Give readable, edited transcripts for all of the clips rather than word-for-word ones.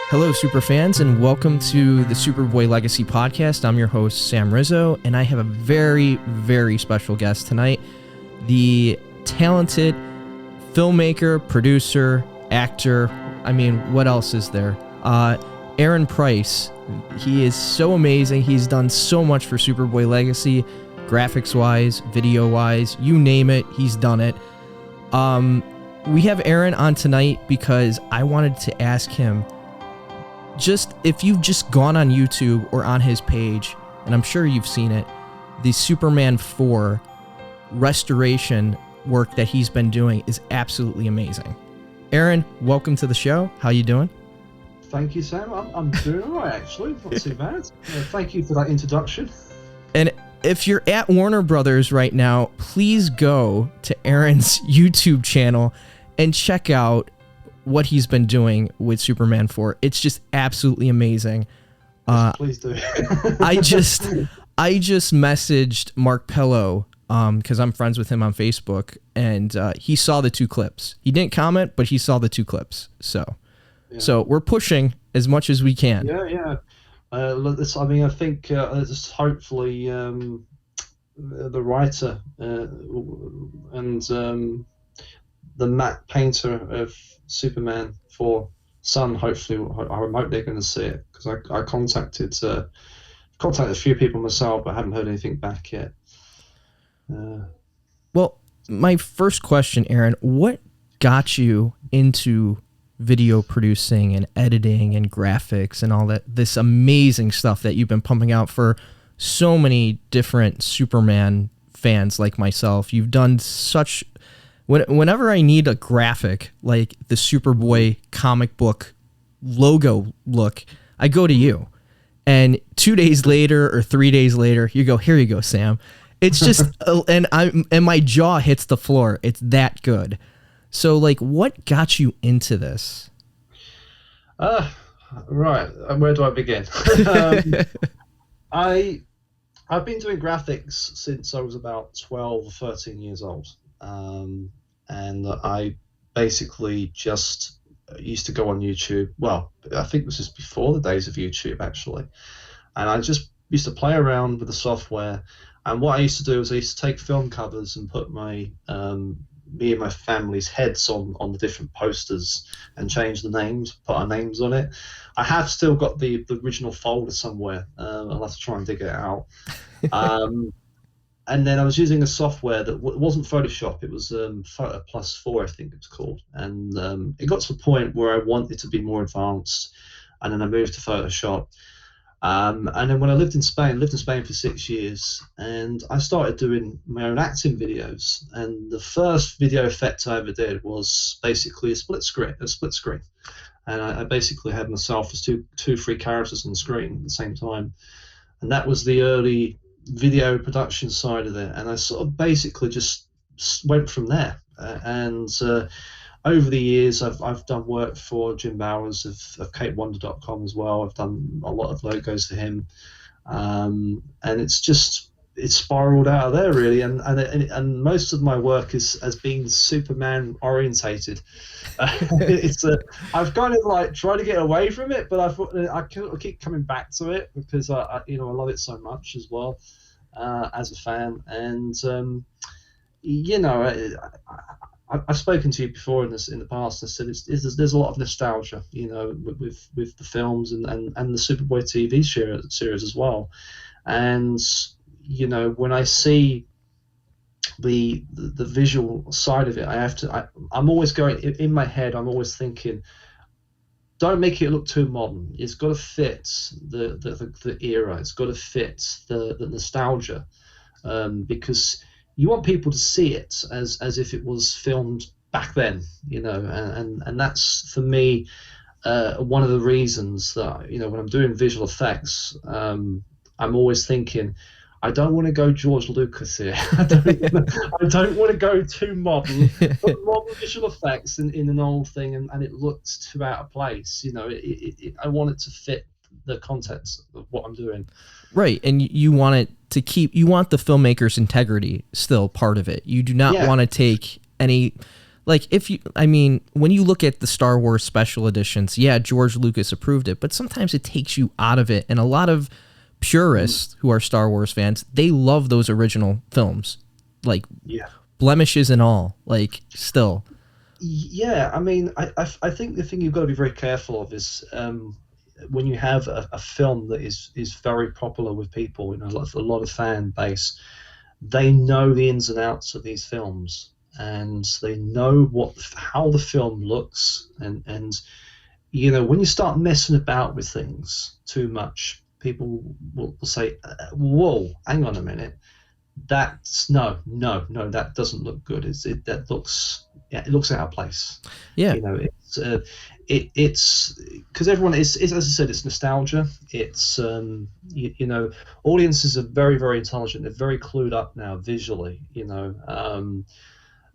Hello, superfans, and welcome to the Superboy Legacy Podcast. I'm your host, Sam Rizzo, and I have a very, very special guest tonight. The talented filmmaker, producer, actor, what else is there? Aaron Price. He is so amazing. He's done so much for Superboy Legacy, graphics-wise, video-wise, you name it, he's done it. We have Aaron on tonight because I wanted to ask him, just if you've just gone on YouTube or on his page, and I'm sure you've seen it, the Superman 4 restoration work that he's been doing is absolutely amazing. Aaron, welcome to the show. How you doing? Thank you, Sam. I'm doing all right, actually. Not too bad. Thank you for that introduction. And if you're at Warner Brothers right now, please go to Aaron's YouTube channel and check out what he's been doing with Superman 4. It's just absolutely amazing. Please do. I just messaged Mark Pello because I'm friends with him on Facebook, and he saw the two clips. He didn't comment, but he saw the two clips. So we're pushing as much as we can. Yeah. I think just hopefully the writer and the matte painter of Superman 4 Son, hopefully, I hope they're going to see it, because I contacted a few people myself, but I haven't heard anything back yet. Well, my first question, Aaron, what got you into video producing and editing and graphics and all this amazing stuff that you've been pumping out for so many different Superman fans like myself? You've done such... Whenever I need a graphic, like the Superboy comic book logo look, I go to you. And 2 days later or 3 days later, you go, here you go, Sam. It's just, and my jaw hits the floor. It's that good. So, like, what got you into this? Right. Where do I begin? I've been doing graphics since I was about 12 or 13 years old. And I basically just used to go on YouTube. Well, I think this is before the days of YouTube, actually. And I just used to play around with the software. And what I used to do is I used to take film covers and put me and my family's heads on the different posters and change the names, put our names on it. I have still got the original folder somewhere. I'll have to try and dig it out. And then I was using a software that wasn't Photoshop. It was Photo Plus 4, I think it was called. And it got to the point where I wanted to be more advanced. And then I moved to Photoshop. And then when I lived in Spain for 6 years, and I started doing my own acting videos. And the first video effect I ever did was basically a split screen. And I basically had myself as two free characters on the screen at the same time. And that was the early video production side of it, and I sort of basically just went from there. And over the years, I've done work for Jim Bowers of CapeWonder.com as well. I've done a lot of logos for him, and it's spiraled out of there really. And most of my work has been Superman orientated. I've kind of like tried to get away from it, but I keep coming back to it because I love it so much as well as a fan. And I've spoken to you before in the past. I said there's a lot of nostalgia, with the films and the Superboy TV series as well. And when I see the visual side of it, I'm always going in my head. I'm always thinking, don't make it look too modern. It's got to fit the era. It's got to fit the nostalgia, because you want people to see it as if it was filmed back then, and that's for me one of the reasons that when I'm doing visual effects, I'm always thinking, I don't want to go George Lucas here. I don't want to go too modern. Put modern visual effects in an old thing, and it looks too out of place. I want it to fit the context of what I'm doing. Right, and you want it to keep, you want the filmmaker's integrity still part of it. You do not want to take any, like, if you, I mean, when you look at the Star Wars special editions, yeah, George Lucas approved it, but sometimes it takes you out of it. And a lot of purists who are Star Wars fans, they love those original films, like blemishes and all, like, still. Yeah, I mean, I think the thing you've got to be very careful of is when you have a film that is very popular with people, you know, a lot of fan base, they know the ins and outs of these films, and they know how the film looks, and you know, when you start messing about with things too much, people will say, "Whoa, hang on a minute, that's no, that doesn't look good. It looks out of place." Yeah, you know, it's because everyone is, as I said, it's nostalgia. It's you know, audiences are very, very intelligent. They're very clued up now visually. You know,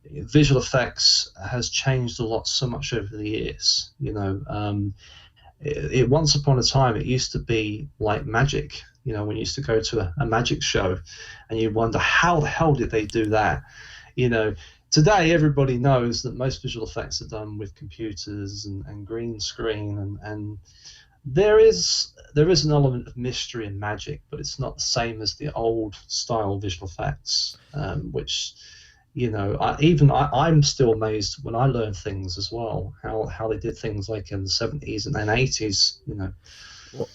visual effects has changed a lot, so much over the years. You know, once upon a time it used to be like magic. You know, when you used to go to a magic show, and you wonder how the hell did they do that. You know, today everybody knows that most visual effects are done with computers and green screen, and there is an element of mystery and magic, but it's not the same as the old style visual effects, which, you know, I'm still amazed when I learn things as well, how they did things like in the 70s and then 80s, you know.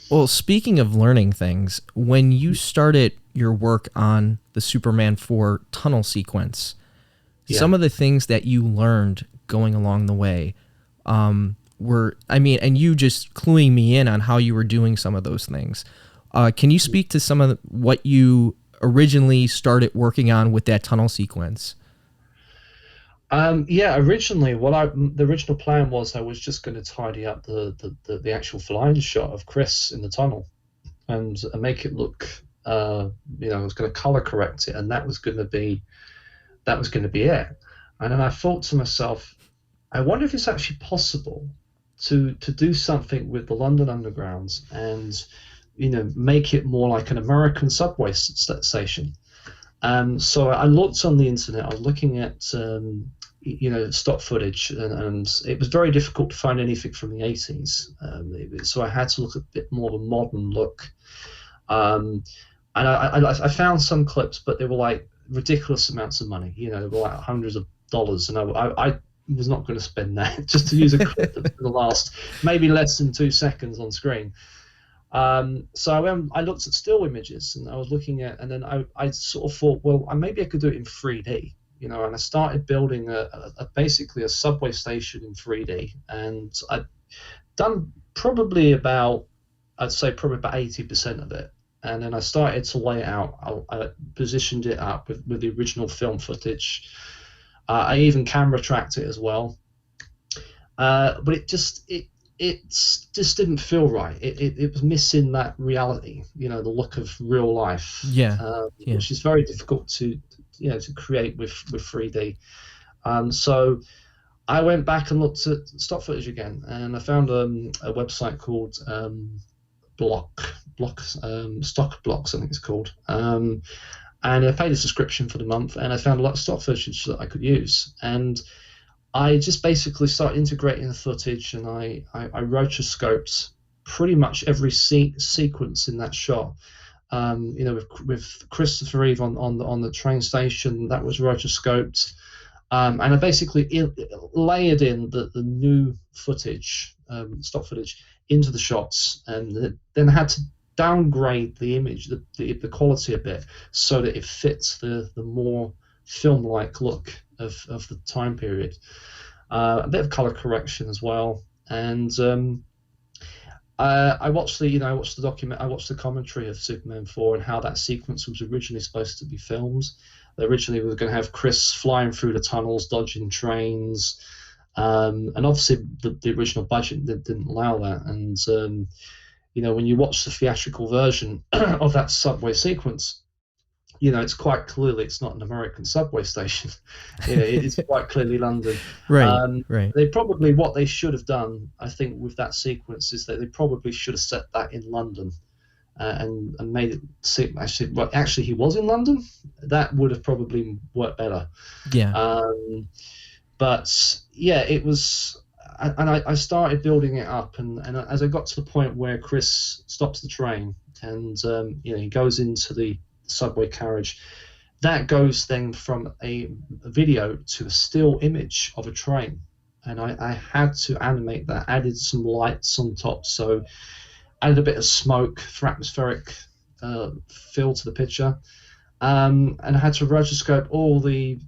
Well, speaking of learning things, when you started your work on the Superman 4 tunnel sequence, some of the things that you learned going along the way were, I mean, and you just cluing me in on how you were doing some of those things. Can you speak to some of what you originally started working on with that tunnel sequence? Originally, the original plan was I was just going to tidy up the actual flying shot of Chris in the tunnel and make it look, you know, I was going to color correct it, and that was going to be it. And then I thought to myself, I wonder if it's actually possible to do something with the London Underground and, you know, make it more like an American subway station. So I looked on the internet. I was looking at you know, stock footage, and it was very difficult to find anything from the 80s. So I had to look at a bit more of a modern look. And I found some clips, but they were like ridiculous amounts of money. You know, they were like hundreds of dollars, and I was not going to spend that just to use a clip that's going to last maybe less than 2 seconds on screen. So I looked at still images, and I was looking at, and then I sort of thought, well, maybe I could do it in 3D, you know, and I started building basically a subway station in 3D, and I'd done probably about 80% of it, and then I started to lay it out. I positioned it up with the original film footage. I even camera tracked it as well, but it just didn't feel right. It was missing that reality, you know, the look of real life, which is very difficult to create with 3D. So I went back and looked at stock footage again, and I found a website called Stock Blocks, I think it's called. And I paid a subscription for the month, and I found a lot of stock footage that I could use. And I just basically started integrating the footage, and I rotoscoped pretty much every sequence in that shot. You know, with Christopher Reeve on the train station, that was rotoscoped. And I basically layered in the new footage, stock footage, into the shots, and then I had to downgrade the image, the quality a bit, so that it fits the more film-like look of the time period. A bit of color correction as well, and I watched the document. I watched the commentary of Superman 4 and how that sequence was originally supposed to be filmed. They originally were going to have Chris flying through the tunnels, dodging trains, and obviously the original budget didn't allow that. And you know, when you watch the theatrical version of that subway sequence, it's quite clearly it's not an American subway station. It's quite clearly London. Right, right. They probably, what they should have done, I think, with that sequence is that they probably should have set that in London, and made it seem actually he was in London. That would have probably worked better. Yeah. But yeah, it was, and I started building it up, and as I got to the point where Chris stops the train, and he goes into the subway carriage, that goes then from a video to a still image of a train, and I had to animate that, added some lights on top, so added a bit of smoke for atmospheric feel to the picture, and I had to rotoscope all the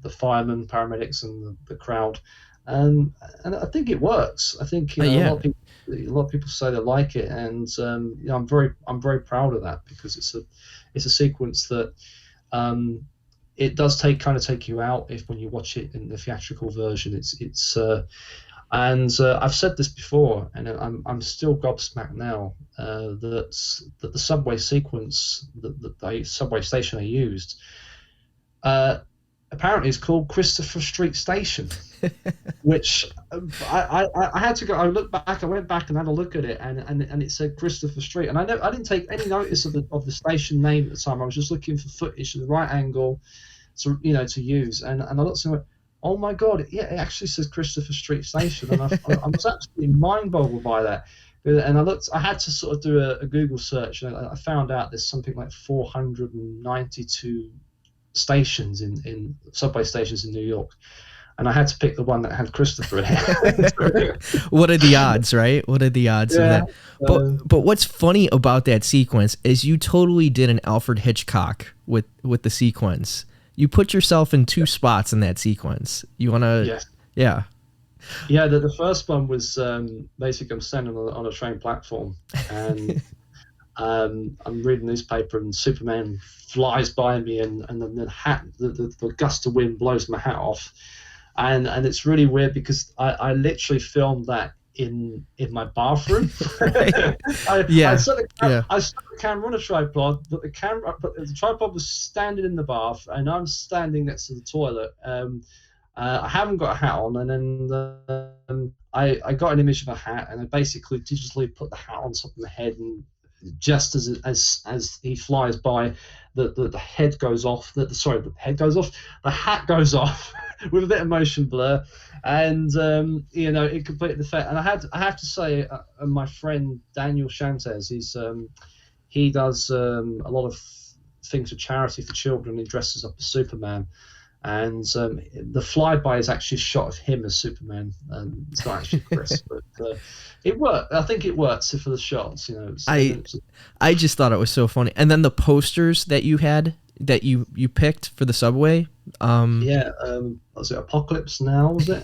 firemen, paramedics, and the crowd, and I think it works. I think a lot of people say they like it, and I'm very proud of that, because it's a sequence that it does take you out when you watch it in the theatrical version. And I've said this before, and I'm still gobsmacked now that the subway sequence, the subway station they used, apparently is called Christopher Street Station, which I had to go. I went back and had a look at it, and it said Christopher Street, and I didn't take any notice of the station name at the time. I was just looking for footage of the right angle, to use, and I looked and went, oh my God, yeah, it actually says Christopher Street Station, and I was absolutely mind boggled by that. And I had to sort of do a Google search, and I found out there's something like 492 stations in subway stations in New York, and I had to pick the one that had Christopher in it. What are the odds, right? What are the odds of that? But what's funny about that sequence is you totally did an Alfred Hitchcock with the sequence. You put yourself in two spots in that sequence. You want to... Yes. Yeah. Yeah, the first one was basically I'm standing on a train platform, and I'm reading the newspaper, and Superman flies by me, and then the gust of wind blows my hat off, and it's really weird because I literally filmed that in my bathroom. I set the camera on a tripod, but the tripod was standing in the bath, and I'm standing next to the toilet. I haven't got a hat on, and then I got an image of a hat, and I basically digitally put the hat on top of my head, and just as he flies by, the head goes off. The hat goes off with a bit of motion blur, and it completed the effect. And I have to say, my friend Daniel Shantes, he does a lot of things for charity for children. He dresses up as Superman. And the flyby is actually a shot of him as Superman. It's not actually Chris, but it worked. I think it works for the shots. I just thought it was so funny. And then the posters that you had, that you picked for the subway. Was it Apocalypse Now? Was it?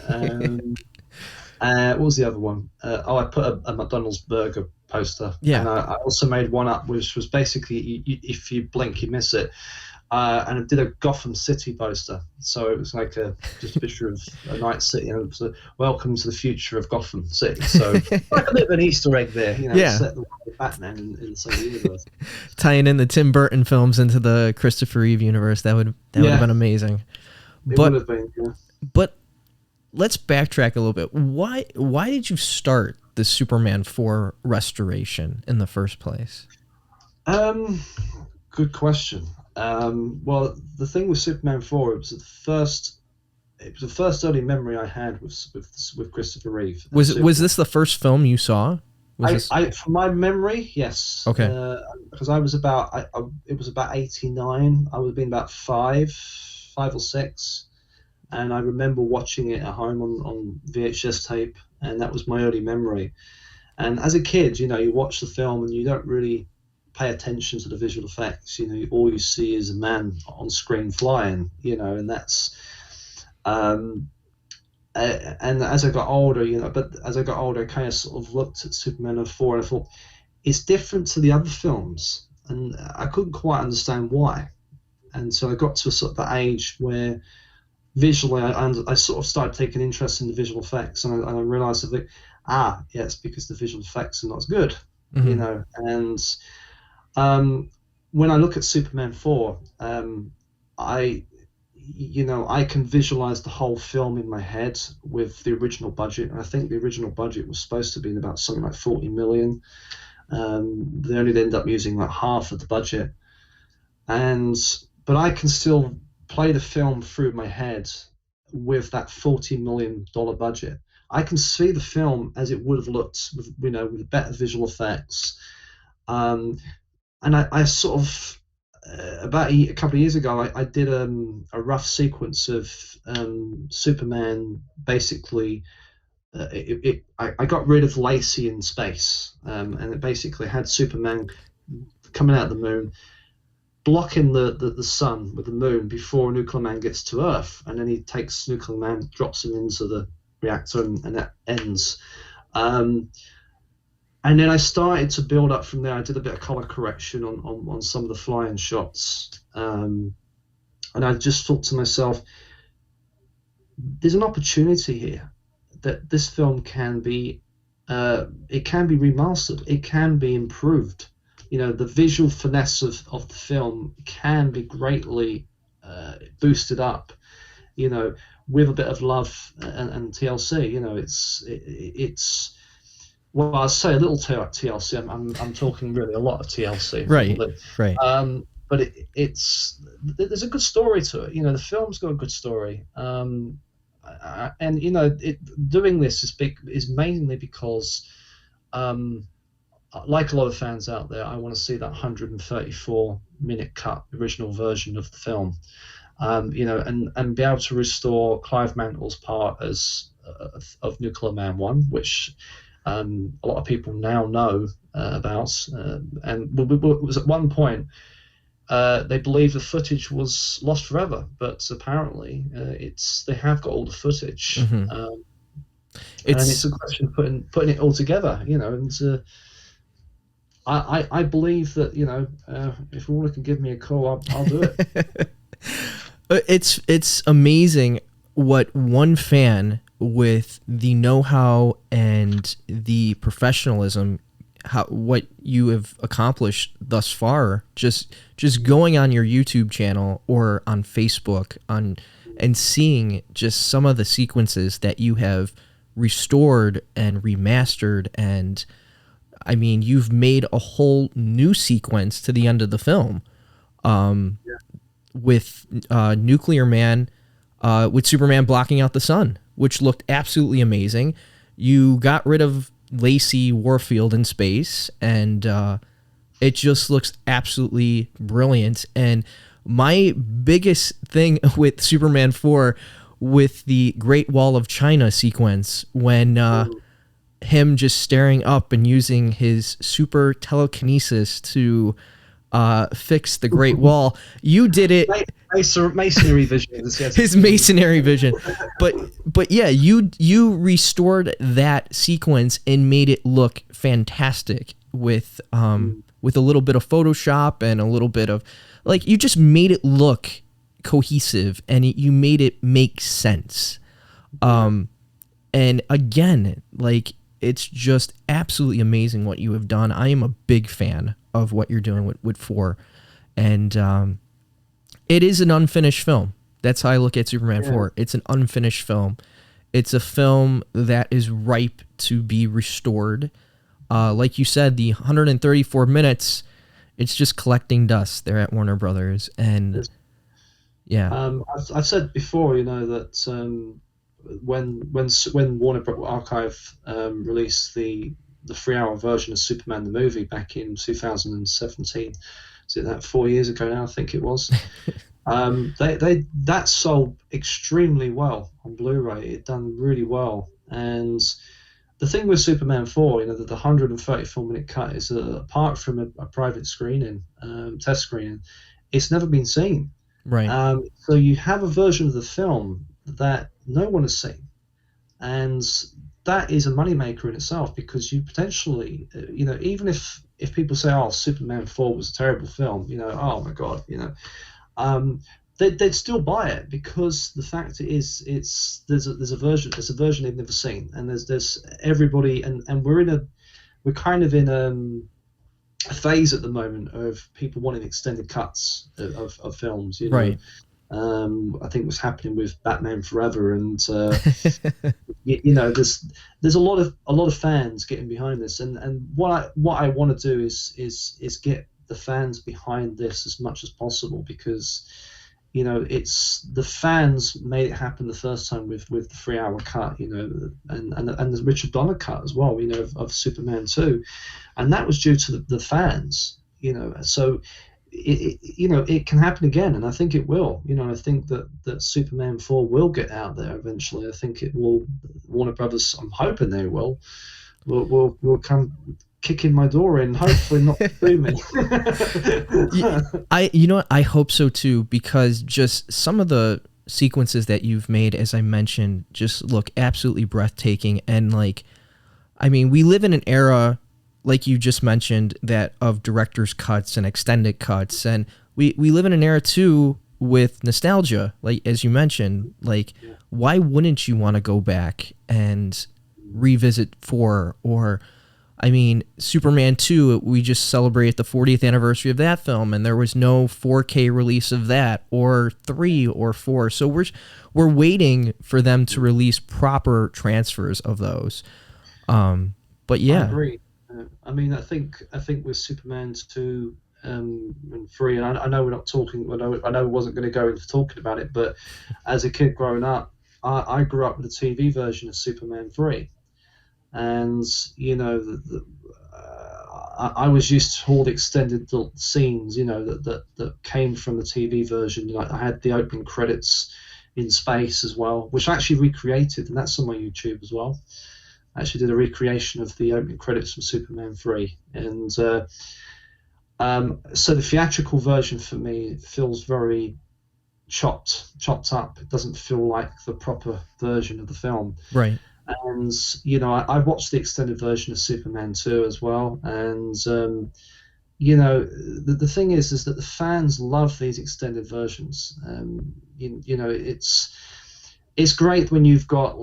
What was the other one? I put a McDonald's burger poster. Yeah. And I also made one up, which was basically if you blink, you miss it. And I did a Gotham City poster, so it was like just a picture of a night city, and it was welcome to the future of Gotham City. So like a bit of an Easter egg there, set the Batman in the same universe. Tying in the Tim Burton films into the Christopher Reeve universe, that would have been amazing. It would have been, yeah. But let's backtrack a little bit. Why did you start the Superman 4 restoration in the first place? Good question. Well, the thing with Superman 4, it was the first early memory I had with Christopher Reeve. Was this the first film you saw? From my memory, yes. Okay. Because it was about 89. I would have been about five or six, and I remember watching it at home on VHS tape, and that was my early memory. And as a kid, you watch the film and you don't really pay attention to the visual effects. All you see is a man on screen flying, and that's and as I got older, I kind of sort of looked at Superman 4 and I thought it's different to the other films, and I couldn't quite understand why. And so I got to a sort of the age where visually I sort of started taking interest in the visual effects, and I realized that it's because the visual effects are not as good, mm-hmm. and when I look at Superman 4, I I can visualize the whole film in my head with the original budget. And I think the original budget was supposed to be about something like 40 million. They only ended up using like half of the budget. But I can still play the film through my head with that $40 million budget. I can see the film as it would have looked with better visual effects. And I sort of about a couple of years ago, I did a rough sequence of Superman. Basically, I got rid of Lacey in space, and it basically had Superman coming out of the moon, blocking the sun with the moon before Nuclear Man gets to Earth, and then he takes Nuclear Man, drops him into the reactor, and that ends. And then I started to build up from there. I did a bit of color correction on some of the flying shots. And I just thought to myself, there's an opportunity here that this film can be, it can be remastered. It can be improved. The visual finesse of the film can be greatly boosted up, with a bit of love and TLC. It's well, I say a little TLC. I'm talking really a lot of TLC. Right. But there's a good story to it. The film's got a good story. And doing this is mainly because, like a lot of fans out there, I want to see that 134-minute cut, original version of the film. And be able to restore Clive Mantle's part as of Nuclear Man 1, which a lot of people now know about, and was at one point they believe the footage was lost forever, but apparently they have got all the footage. Mm-hmm. And it's a question of putting it all together, and I believe that if Warner can give me a call, I'll do it. It's amazing what one fan with the know-how and the professionalism, what you have accomplished thus far, just going on your YouTube channel or on Facebook and seeing just some of the sequences that you have restored and remastered, and I mean, you've made a whole new sequence to the end of the film. With Nuclear Man, with Superman blocking out the sun, which looked absolutely amazing. You got rid of Lacey Warfield in space, and it just looks absolutely brilliant. And my biggest thing with Superman 4, with the Great Wall of China sequence, when him just staring up and using his super telekinesis to fix the Great Wall. You did it. Masonry vision. His masonry vision. But yeah, you restored that sequence and made it look fantastic with a little bit of Photoshop and a little bit of, like, you just made it look cohesive and you made it make sense. And again, like, it's just absolutely amazing what you have done. I am a big fan of what you're doing with 4. And it is an unfinished film. That's how I look at Superman 4. It's an unfinished film. It's a film that is ripe to be restored. Like you said, the 134 minutes, it's just collecting dust there at Warner Brothers. And yeah. I've said before, that when Warner Archive released the 3-hour version of Superman the movie back in 2017, is it that 4 years ago now? I think it was. That sold extremely well on Blu-ray. It done really well. And the thing with Superman 4, the 134-minute cut is apart from a private screening, test screening, it's never been seen. Right. So you have a version of the film that no one has seen, and that is a moneymaker in itself, because you potentially, even if people say, "Oh, Superman 4 was a terrible film," oh my God, they'd still buy it, because the fact is, there's a version they've never seen, and there's everybody, and we're kind of in a phase at the moment of people wanting extended cuts of films. Right. I think what's happening with Batman Forever, and there's a lot of fans getting behind this, and what I want to do is get the fans behind this as much as possible, because it's the fans made it happen the first time with the 3 hour cut, and the Richard Donner cut as well, of Superman 2, and that was due to the fans, so it can happen again, and I think it will. I think that Superman 4 will get out there eventually. I think it will. Warner Brothers, I'm hoping they will come kicking my door in, hopefully not through me. I hope so too, because just some of the sequences that you've made, as I mentioned, just look absolutely breathtaking. And we live in an era, like you just mentioned, that of director's cuts and extended cuts, and we live in an era too with nostalgia, like as you mentioned. Why wouldn't you want to go back and revisit 4? Or Superman 2, we just celebrated the 40th anniversary of that film, and there was no 4K release of that, or 3 or 4. So we're waiting for them to release proper transfers of those. But yeah, I agree. I think with Superman 2 and 3, and I know we're not talking. I know we wasn't going to go into talking about it, but as a kid growing up, I grew up with the TV version of Superman 3. And I was used to all the extended scenes, that came from the TV version. I had the opening credits in space as well, which I actually recreated, and that's on my YouTube as well. I actually did a recreation of the opening credits from Superman 3, and so the theatrical version for me feels very chopped up. It doesn't feel like the proper version of the film. Right. And I watched the extended version of Superman 2 as well, and the thing is that the fans love these extended versions. It's great when you've got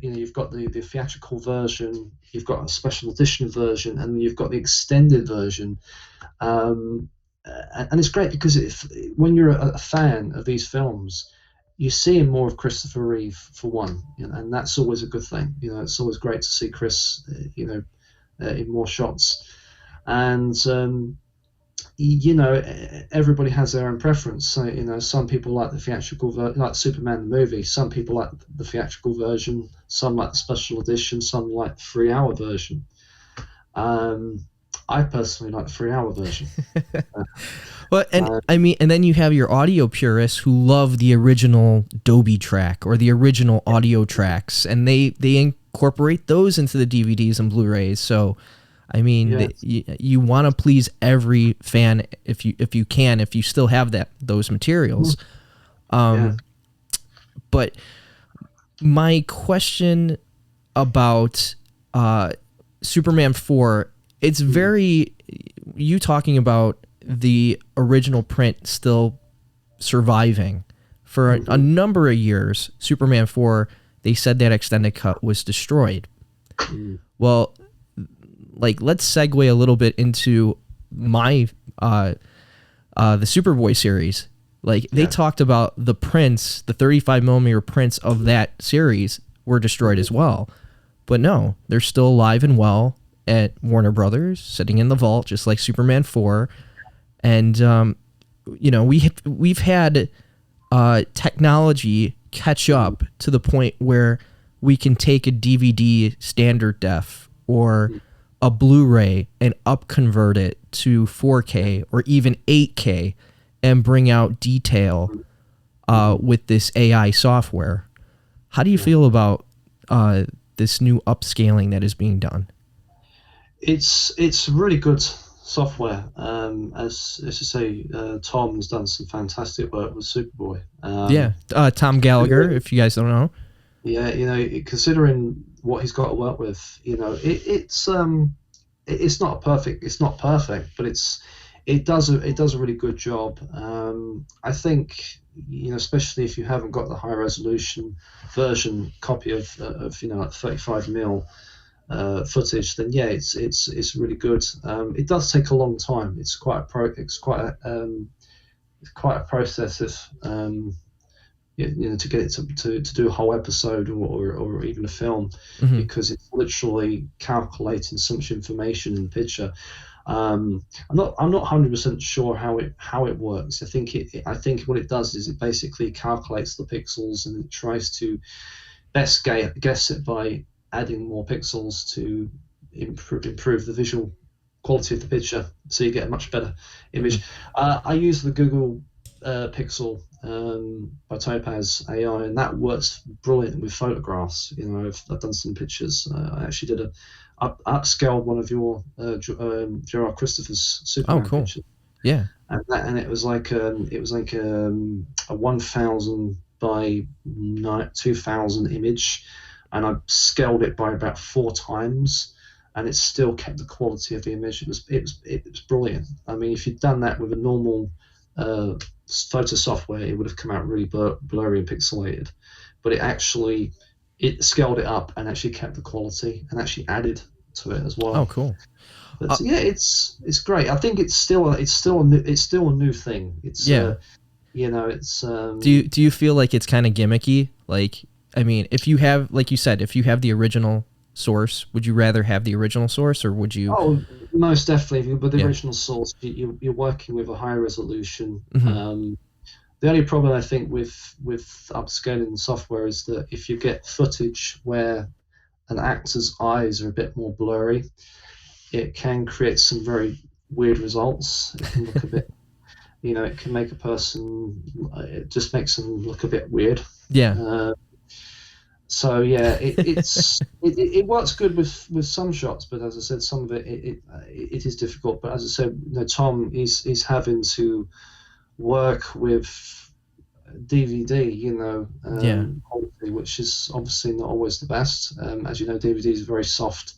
you've got the theatrical version, you've got a special edition version, and you've got the extended version. And it's great because when you're a fan of these films, you see more of Christopher Reeve, for one, and that's always a good thing. It's always great to see Chris, in more shots. And everybody has their own preference. So, some people like the theatrical like Superman the movie. Some people like the theatrical version. Some like the special edition. Some like the 3-hour version. I personally like the 3-hour version. Well, and then you have your audio purists who love the original Dolby track or the original audio tracks, and they incorporate those into the DVDs and Blu-rays. So, yes. You want to please every fan if you can, if you still have those materials. But my question about Superman 4, it's very, you talking about the original print still surviving for a number of years. Superman 4, they said that extended cut was destroyed. Well, let's segue a little bit into my the Superboy series. They talked about the prints, the 35mm prints of that series were destroyed as well. But no, they're still alive and well at Warner Brothers, sitting in the vault, just like Superman 4. And we've had technology catch up to the point where we can take a DVD standard def or a Blu-ray and upconvert it to 4K or even 8K and bring out detail with this AI software. How do you feel about this new upscaling that is being done? It's really good software. As you say, Tom's done some fantastic work with Superboy. Tom Gallagher, if you guys don't know. Yeah, considering what he's got to work with, it's not perfect, but it does a really good job. I think, especially if you haven't got the high resolution version copy of like 35mm. footage, then yeah, it's really good. It does take a long time. It's quite a process of to get it to do a whole episode or even a film, Hmm. because it's literally calculating so much information in the picture. I'm not 100% sure how it works. I think what it does is it basically calculates the pixels and it tries to best guess it by adding more pixels to improve the visual quality of the picture, so you get a much better image. I use the Google Pixel by Topaz AI, and that works brilliant with photographs. I've done some pictures. I actually did upscaled one of your Gerard Christopher's Oh, Superman cool. pictures, Yeah. and it was like a 1,000 by 2,000 image, and I scaled it by about 4 times, and it still kept the quality of the image. It was brilliant. I mean, if you'd done that with a normal photo software, it would have come out really blurry and pixelated, but it scaled it up and actually kept the quality and actually added to it as well. Oh, cool. But yeah, it's great. I think it's still a new thing. It's Yeah. it's Do you feel like it's kind of gimmicky? Like, I mean, if you have, like you said, if you have the original source, would you rather have the original source, or would you? Oh, most definitely. But the Yeah. original source, you're working with a high resolution. Mhm. The only problem I think with upscaling software is that if you get footage where an actor's eyes are a bit more blurry, it can create some very weird results. It can look a bit, it can make a person, it just makes them look a bit weird. Yeah. So yeah, it works good with some shots, but as I said, some of it is difficult. But as I said, Tom is having to work with DVD, Yeah. quality, which is obviously not always the best. As you know, DVD is a very soft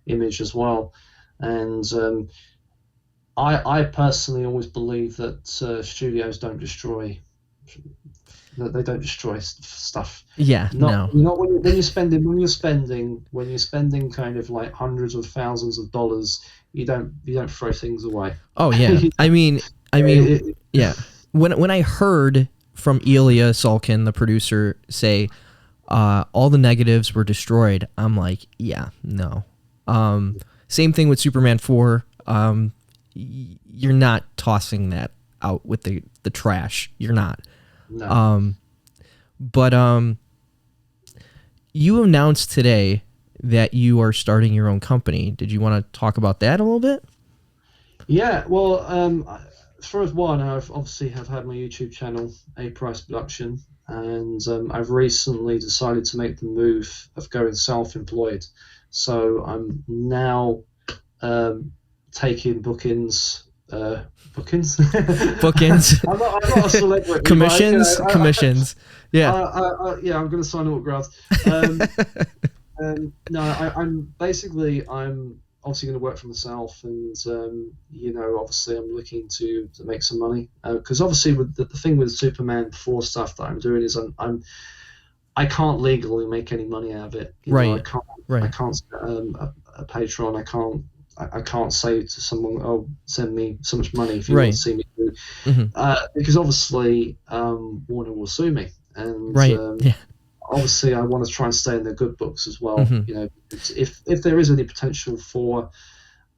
image as well, and I personally always believe that studios don't destroy. That they don't destroy stuff. Yeah. Not No. when you're spending kind of like hundreds of thousands of dollars. You don't throw things away. Oh yeah. I mean, yeah. When I heard from Ilya Salkin, the producer, say all the negatives were destroyed, I'm like, yeah, no. Same thing with Superman 4. You're not tossing that out with the trash. You're not. No. But you announced today that you are starting your own company. Did you want to talk about that a little bit? Yeah, well, for one, I've obviously have had my YouTube channel, A Price Production, and I've recently decided to make the move of going self-employed. So I'm now taking bookings. Bookings. I'm not a celebrity. Commissions. But, Commissions. Yeah. I'm going to sign autographs. No, I'm obviously going to work for myself, and obviously I'm looking to make some money, because obviously with the thing with Superman 4 stuff that I'm doing is I can't legally make any money out of it. Right. I can't set a Patreon. I can't say to someone, "Oh, send me so much money if you want to see me do," because obviously Warner will sue me, and Yeah. obviously I want to try and stay in their good books as well. If there is any potential for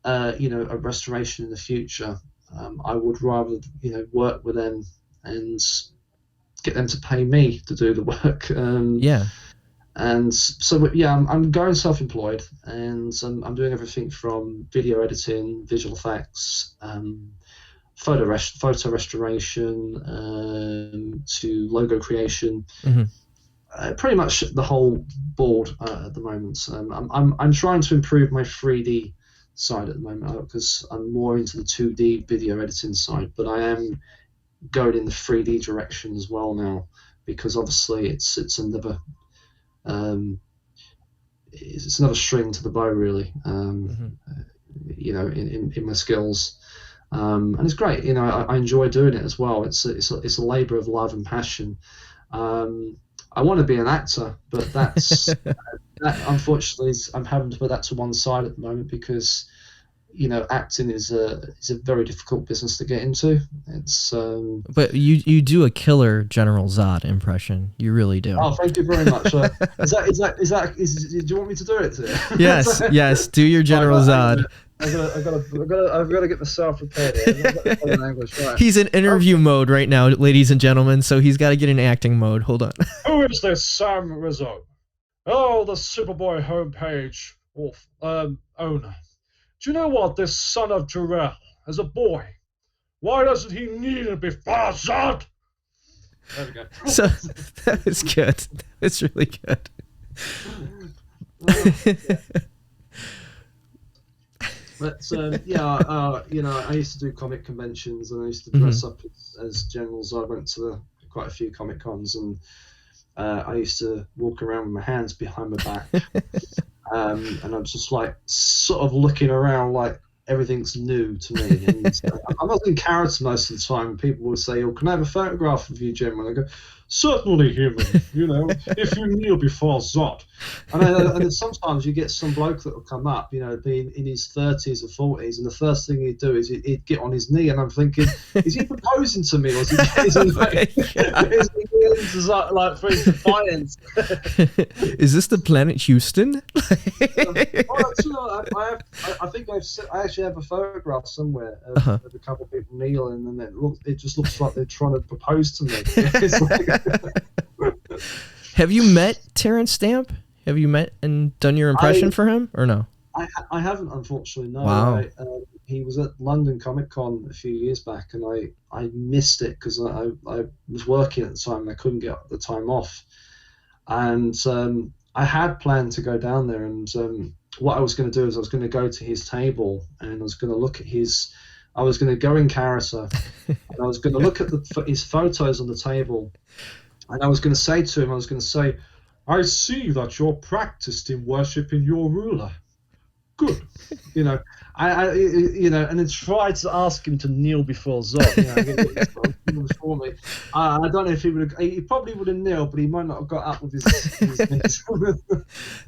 a restoration in the future, I would rather work with them and get them to pay me to do the work. Yeah. And so yeah, I'm going self-employed, and I'm doing everything from video editing, visual effects, photo restoration, to logo creation. Pretty much the whole board at the moment. I'm trying to improve my 3D side at the moment, because I'm more into the 2D video editing side, but I am going in the 3D direction as well now, because obviously it's another string to the bow, really. In my skills, and it's great. I enjoy doing it as well. It's a labor of love and passion. I want to be an actor, but that's that unfortunately I'm having to put that to one side at the moment because acting is a very difficult business to get into. It's But you do a killer General Zod impression. You really do. Oh, thank you very much. Do you want me to do it today? Yes. Do your General Zod. I've got to get myself prepared. Right. He's in interview mode right now, ladies and gentlemen. So he's got to get in acting mode. Hold on. Who is this Sam Rizzo? Oh, the Superboy homepage owner. Do you know what? This son of Jarrell, as a boy, why doesn't he need to be Farzad? There we go. So that was good. That's really good. But I used to do comic conventions and I used to dress up as generals. I went to quite a few Comic Cons and I used to walk around with my hands behind my back. And I'm just like sort of looking around like everything's new to me. And I'm not in character most of the time. People will say, "Oh, can I have a photograph of you, Jim?" And I go, "Certainly, human. If you kneel before Zod." And then sometimes you get some bloke that will come up, being in his 30s or 40s, and the first thing he'd do is he'd get on his knee, and I'm thinking, is he proposing to me, or is he like for his defiance? Is this the planet Houston? I think I actually have a photograph somewhere of a couple of people kneeling, and it just looks like they're trying to propose to me. It's like, have you met Terrence Stamp? Have you met and done your impression for him, or no? I haven't, unfortunately, no. Wow. He was at London Comic Con a few years back, and I missed it because I was working at the time and I couldn't get the time off. And I had planned to go down there, and what I was going to do is I was going to go to his table and I was going to look at I was going to go in character and I was going to look at his photos on the table, and I was going to say to him, "I see that you're practiced in worshipping your ruler. Good." And then try to ask him to kneel before Zod. Before me. I don't know if he probably would have kneeled, but he might not have got up with his knees.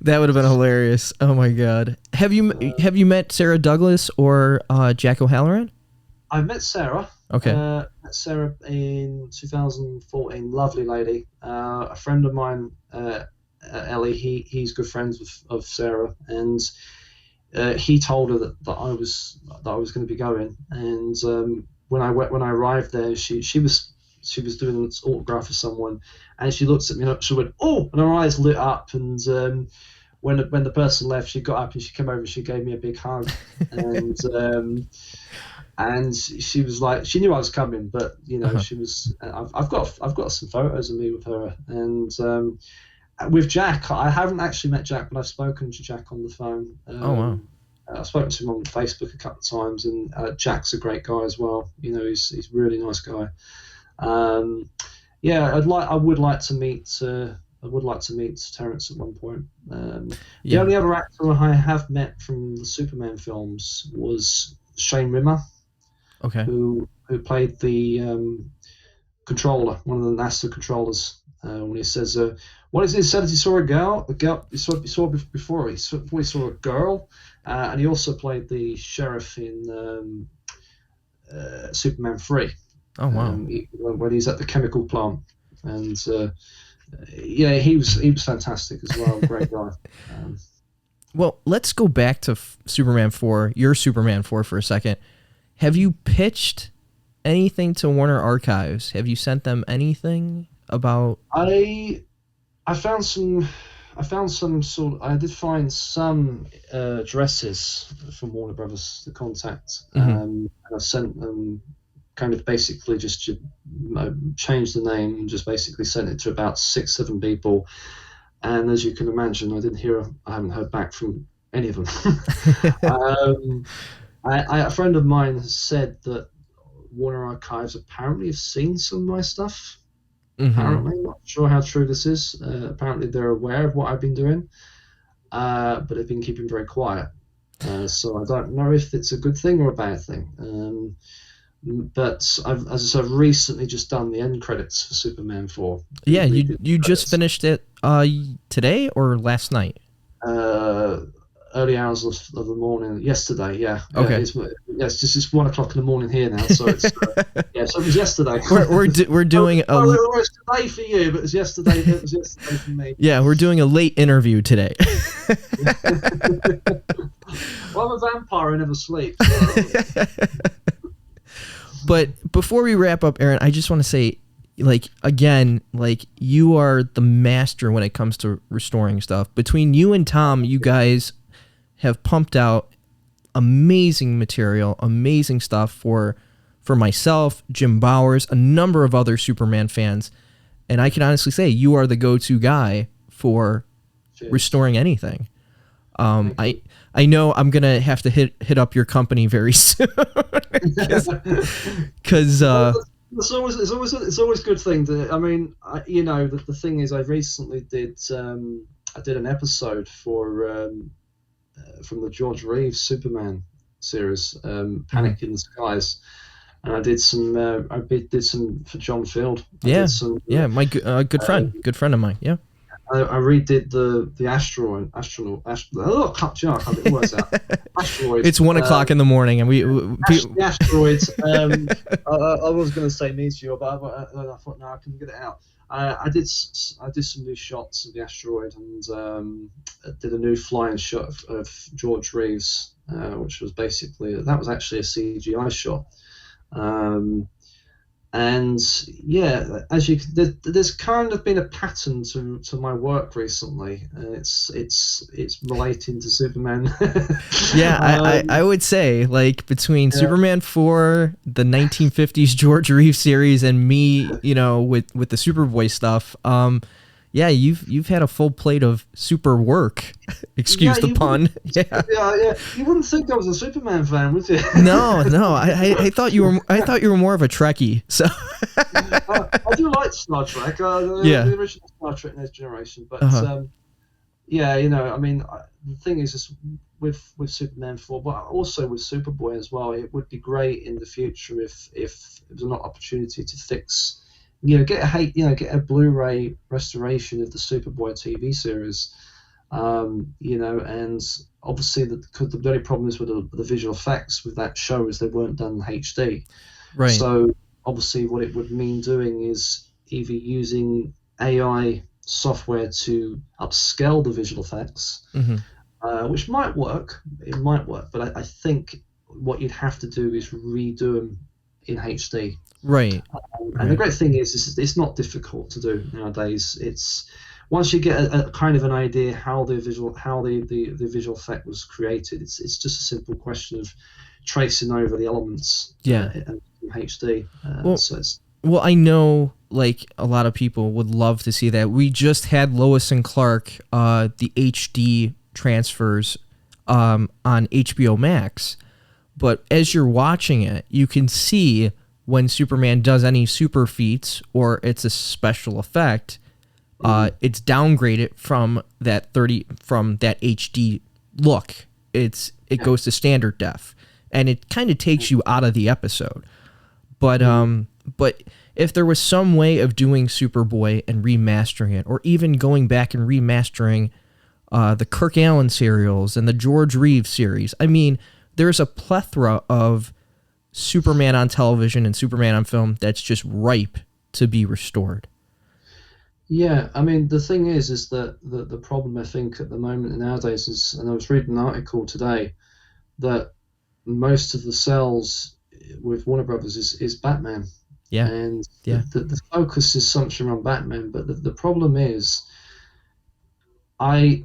That would have been hilarious. Oh my God. Have you met Sarah Douglas or Jack O'Halloran? I met Sarah. Okay. Met Sarah in 2014. Lovely lady. A friend of mine, Ellie. He's good friends of Sarah, and he told her that I was going to be going. And when I arrived there, she was doing an autograph for someone, and she looked at me and she went, "Oh!" and her eyes lit up. And when the person left, she got up and she came over and she gave me a big hug. And she was like, she knew I was coming, but she was. I've got some photos of me with her, and with Jack, I haven't actually met Jack, but I've spoken to Jack on the phone. Oh wow! I've spoken to him on Facebook a couple of times, and Jack's a great guy as well. He's a really nice guy. I would like to meet Terrence at one point. The only other actor I have met from the Superman films was Shane Rimmer. Okay. Who played the controller, one of the NASA controllers, when he says, "What is it?" He said he saw a girl. He saw before. He saw a girl, and he also played the sheriff in Superman 3. Oh wow! When he's at the chemical plant, and he was fantastic as well. Great guy. Well, let's go back to Superman 4. Your Superman 4 for a second. Have you pitched anything to Warner Archives? Have you sent them anything about? I found some sort. I did find some addresses from Warner Brothers to contact, and I sent them. Kind of basically just changed the name and just basically sent it to about 6-7 people. And as you can imagine, I haven't heard back from any of them. A friend of mine has said that Warner Archives apparently have seen some of my stuff. Apparently, not sure how true this is. Apparently they're aware of what I've been doing, but they've been keeping very quiet. So I don't know if it's a good thing or a bad thing. But I've recently just done the end credits for Superman 4. Yeah, you just finished it today or last night? uh, early hours of the morning yesterday. Yeah, Okay. It's just it's 1 o'clock in the morning here now, so it's yeah. So it was yesterday. We're doing a well, it's today for you, but it was yesterday. It was yesterday for me. Yeah, we're doing a late interview today. Well, I'm a vampire who never sleeps. So. But before we wrap up, Aaron, I just want to say, like, again, like, you are the master when it comes to restoring stuff. Between you and Tom, you guys have pumped out amazing material, amazing stuff for myself, Jim Bowers, a number of other Superman fans. And I can honestly say you are the go-to guy for restoring anything. I know I'm gonna have to hit up your company very soon because it's always a good thing to. I mean, the thing is, I recently did an episode from the George Reeve Superman series, Panic in the Skies, and I did some for John Field. My good friend of mine. Yeah. I redid the astronaut. Oh, I can't get the words out. Asteroid. It's 1 o'clock in the morning, and the asteroids. I was going to say meteor, but I thought no, I can get it out. I did some new shots of the asteroid, and did a new flying shot of George Reeves, which was actually a CGI shot. And yeah, there's kind of been a pattern to my work recently, and it's relating to Superman. Yeah, I would say, like, between Superman 4, the 1950s George Reeves series, and me, with the Superboy stuff. Yeah, you've had a full plate of super work. Excuse the pun. Yeah. You wouldn't think I was a Superman fan, would you? No. I thought you were more of a Trekkie. So I do like Star Trek. The original Star Trek Next Generation, but I mean, the thing is with Superman 4, but also with Superboy as well. It would be great in the future if there was an opportunity to fix. Get a Blu-ray restoration of the Superboy TV series, and obviously the only problem is with the visual effects with that show is they weren't done in HD. Right. So obviously what it would mean doing is either using AI software to upscale the visual effects, which might work. It might work, but I think what you'd have to do is redo them in HD. Right. And the great thing is it's not difficult to do nowadays. It's once you get a kind of an idea how the visual effect was created, it's just a simple question of tracing over the elements in HD. Well, I know, like, a lot of people would love to see that. We just had Lois and Clark, the HD transfers on HBO Max, but as you're watching it, you can see when Superman does any super feats or it's a special effect, it's downgraded from that HD look. It goes to standard def, and it kind of takes you out of the episode. But if there was some way of doing Superboy and remastering it, or even going back and remastering the Kirk Alyn serials and the George Reeves series, I mean, there's a plethora of Superman on television and Superman on film that's just ripe to be restored. Yeah, I mean, the thing is that the problem I think at the moment nowadays is, and I was reading an article today, that most of the sales with Warner Brothers is Batman. Yeah. And the focus is something around Batman, but the problem is, don't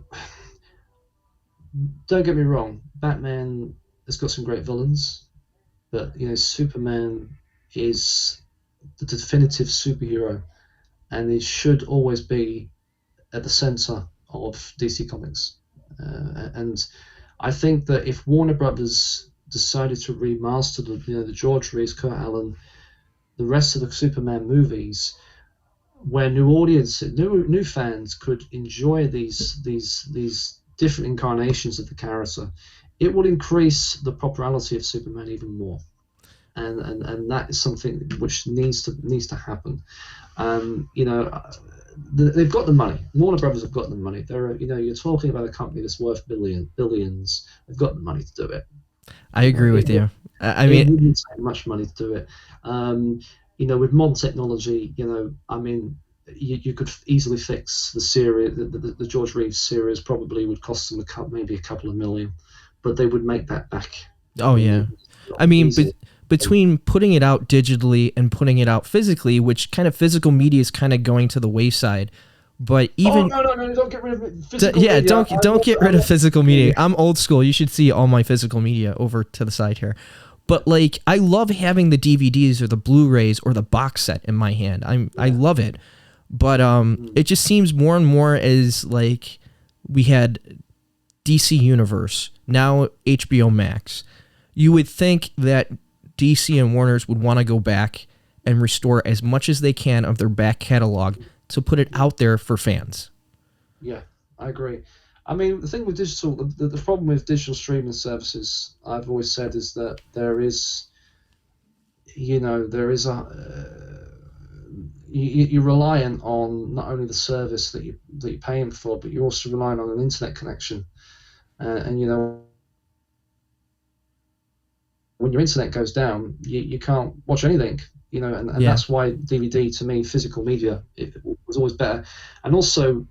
get me wrong, Batman has got some great villains. But Superman is the definitive superhero, and it should always be at the center of DC Comics. And I think that if Warner Brothers decided to remaster the George Reeves, Kurt Allen, the rest of the Superman movies, where new fans could enjoy these different incarnations of the character, it will increase the popularity of Superman even more, and that is something which needs to happen. they've got the money. Warner Brothers have got the money. They're, you're talking about a company that's worth billions. They've got the money to do it. I agree with you. I mean, it wouldn't take much money to do it. With modern technology, you could easily fix the series. The George Reeves series probably would cost them maybe a couple of million, but they would make that back. Oh yeah, I mean, between putting it out digitally and putting it out physically, which kind of physical media is kind of going to the wayside. But even no, don't get rid of physical media. don't get rid of physical media. I'm old school. You should see all my physical media over to the side here. But like, I love having the DVDs or the Blu-rays or the box set in my hand. I love it. But it just seems more and more as like we had DC Universe, now HBO Max. You would think that DC and Warner's would want to go back and restore as much as they can of their back catalog to put it out there for fans. Yeah, I agree. I mean, the thing with digital, the problem with digital streaming services, I've always said, is that you're reliant on not only the service that you're paying for, but you're also relying on an internet connection. And when your internet goes down, you can't watch anything. And that's why DVD, to me, physical media, it was always better. And also,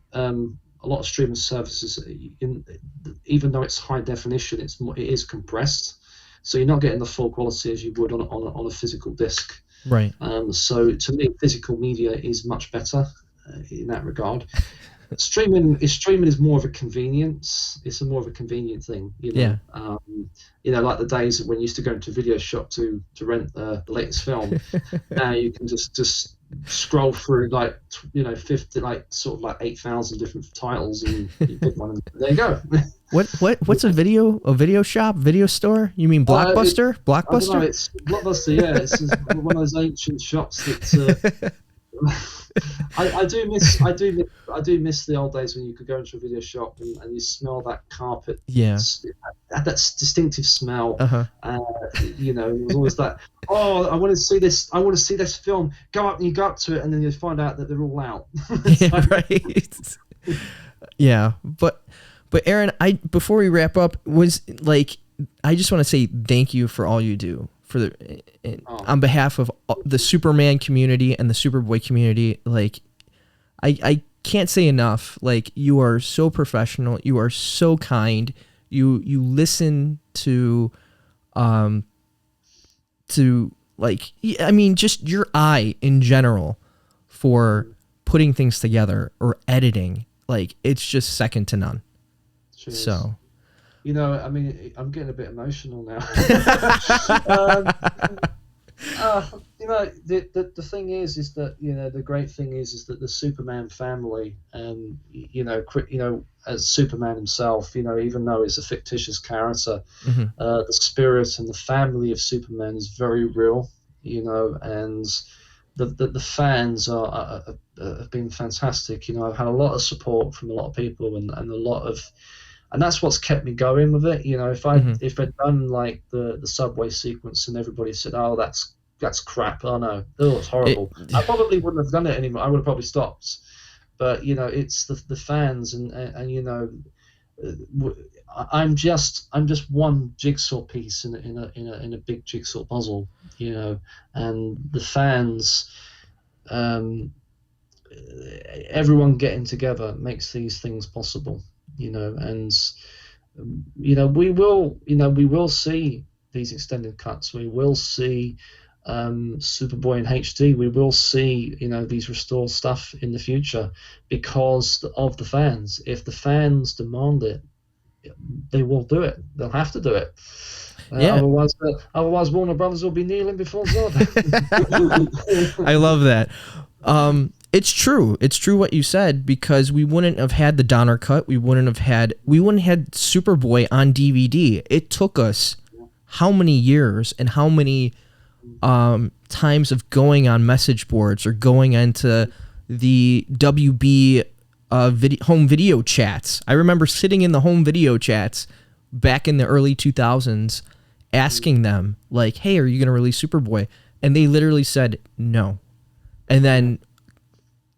a lot of streaming services, even though it's high definition, it is compressed, so you're not getting the full quality as you would on a physical disc. Right. So to me, physical media is much better in that regard. Streaming is more of a convenience. It's more of a convenient thing, Yeah. Like the days when you used to go into a video shop to rent the latest film. Now you can just scroll through 50, sort of 8,000 different titles, and you pick one, and there you go. What's a video shop, video store? You mean Blockbuster? Blockbuster? I don't know, it's Blockbuster. Yeah, it's one of those ancient shops that. I do miss the old days when you could go into a video shop and you smell that carpet. Yeah. That distinctive smell. Uh-huh. It was always that. Oh, I want to see this. I want to see this film. Go up to it, and then you find out that they're all out. Yeah, right. Yeah, but Aaron, before we wrap up, I just want to say thank you for all you do. On behalf of the Superman community and the Superboy community. I can't say enough. You are so professional. You are so kind. You listen to just your eye in general for putting things together or editing. It's just second to none. Cheers. So. I'm getting a bit emotional now. The thing is that the great thing is that the Superman family, as Superman himself, even though it's a fictitious character, mm-hmm. The spirit and the family of Superman is very real, and the fans have been fantastic. I've had a lot of support from a lot of people and a lot of. And that's what's kept me going with it. If I'd done the subway sequence and everybody said, "Oh, that's crap," oh no, it's horrible, I probably wouldn't have done it anymore. I would have probably stopped. But it's the fans, and I'm just one jigsaw piece in a big jigsaw puzzle, and the fans, everyone getting together makes these things possible. And we will see these extended cuts. We will see Superboy in HD. We will see these restored stuff in the future because of the fans. If the fans demand it, they will do it. They'll have to do it. Otherwise, Warner Brothers will be kneeling before God. I love that. It's true. It's true what you said, because we wouldn't have had the Donner cut. We wouldn't have had Superboy on DVD. It took us how many years and how many times of going on message boards or going into the WB home video chats. I remember sitting in the home video chats back in the early 2000s asking them, hey, are you going to release Superboy? And they literally said no. And then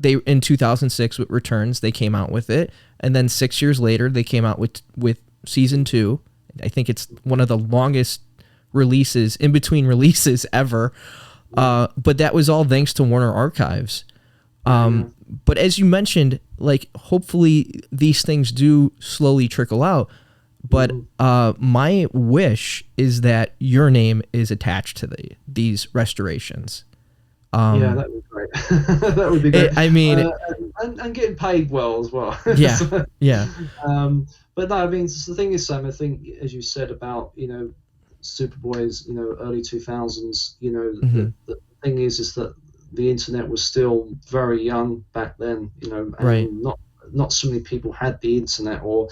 they in 2006 with Returns, they came out with it, and then 6 years later they came out with season 2. I think it's one of the longest releases in between releases ever. But that was all thanks to Warner Archives. But as you mentioned, like, hopefully these things do slowly trickle out. But my wish is that your name is attached to these restorations. Yeah, that would be great. That would be great. I mean, and getting paid well as well. Yeah, So, yeah. But no, I mean, the thing is, Sam, I think, as you said about, Superboy's, early 2000s, the thing is that the internet was still very young back then, and Right. not so many people had the internet, or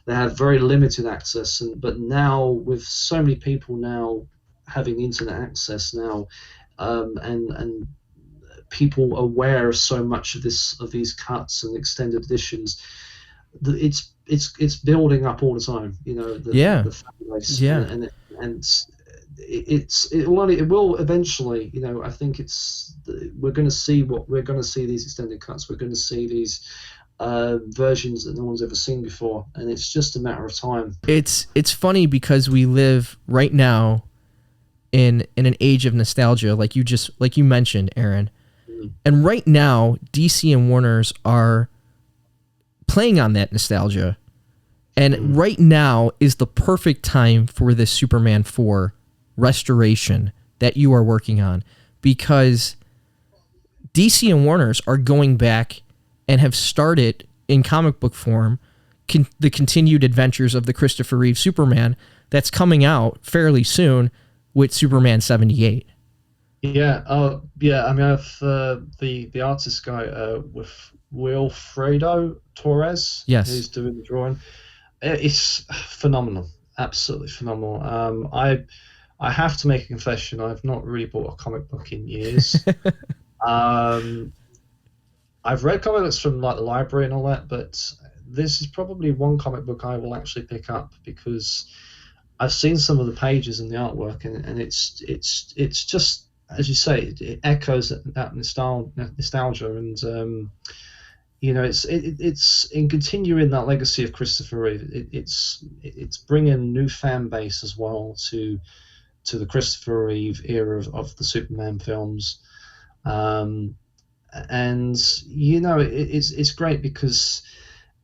they had very limited access. But now, with so many people now having internet access now, and people aware of so much of these cuts and extended editions, it's building up all the time. The fan base, and it will eventually. I think we're going to see these extended cuts. We're going to see these versions that no one's ever seen before, and it's just a matter of time. It's funny because we live right now in an age of nostalgia, like you mentioned, Aaron. And right now, DC and Warner's are playing on that nostalgia. And right now is the perfect time for this Superman 4 restoration that you are working on, because DC and Warner's are going back and have started in comic book form the continued adventures of the Christopher Reeve Superman that's coming out fairly soon with Superman 78. Yeah. I mean, I've the artist guy with Wilfredo Torres. Yes. Who's doing the drawing. It's phenomenal, absolutely phenomenal. I have to make a confession. I've not really bought a comic book in years. I've read comic books from like the library and all that, but this is probably one comic book I will actually pick up, because I've seen some of the pages and the artwork, and it's just, as you say, it echoes that nostalgia, and it's in continuing that legacy of Christopher Reeve. It's bringing new fan base as well to the Christopher Reeve era of the Superman films, and it's great because